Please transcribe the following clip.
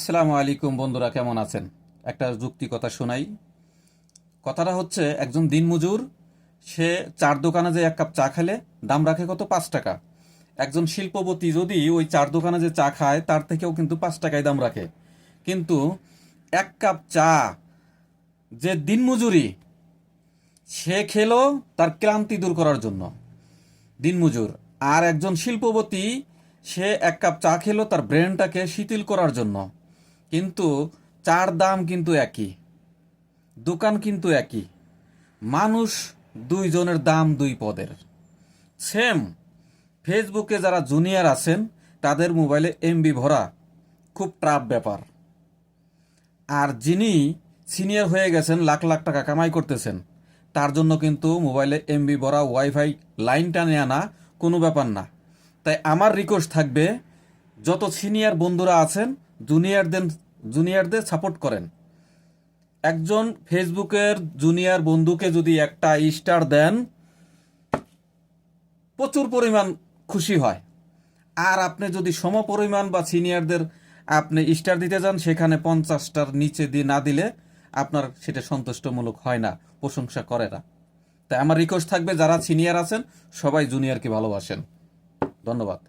আসসালামু আলাইকুম বন্ধুরা, কেমন আছেন? একটা যুক্তি কথা শোনাই। কথাটা হচ্ছে, একজন দিনমজুর সে চার দোকানে যে এক কাপ চা খেলে দাম রাখে কত? 5 টাকা। একজন শিল্পপতি যদি ওই চার দোকানে যে চা খায় তার থেকেও কিন্তু 5 টাকায় দাম রাখে। কিন্তু এক কাপ চা যে দিনমজুরি সে খেলো তার ক্লান্তি দূর করার জন্য, দিনমজুর। আর একজন শিল্পপতি সে এক কাপ চা খেলো তার ব্রেনটাকে শিথিল করার জন্য। কিন্তু চার দাম কিন্তু একই, দোকান কিন্তু একই, মানুষ দুইজনের দাম দুই পদের। সেম। ফেসবুকে যারা জুনিয়র আছেন তাদের মোবাইলে এমবি ভরা, খুব টাফ ব্যাপার। আর যিনি সিনিয়র হয়ে গেছেন, লাখ লাখ টাকা কামাই করতেছেন, তার জন্য কিন্তু মোবাইলে এমবি ভরা ওয়াইফাই লাইন টানে আনা কোনো ব্যাপার না। তাই আমার রিকোয়েস্ট থাকবে, যত সিনিয়র বন্ধুরা আছেন জুনিয়রদের সাপোর্ট করেন। একজন ফেসবুকের জুনিয়র বন্ধুকে যদি একটা স্টার দেন, প্রচুর পরিমাণ খুশি হয়। আর আপনি যদি সম পরিমাণ বা সিনিয়রদের আপনি স্টার দিতে যান, সেখানে 50টার নিচে দিয়ে না দিলে আপনার সেটা সন্তুষ্টমূলক হয় না, প্রশংসা করে না। তাই আমার রিকোয়েস্ট থাকবে, যারা সিনিয়র আছেন সবাই জুনিয়রকে ভালোবাসেন। ধন্যবাদ।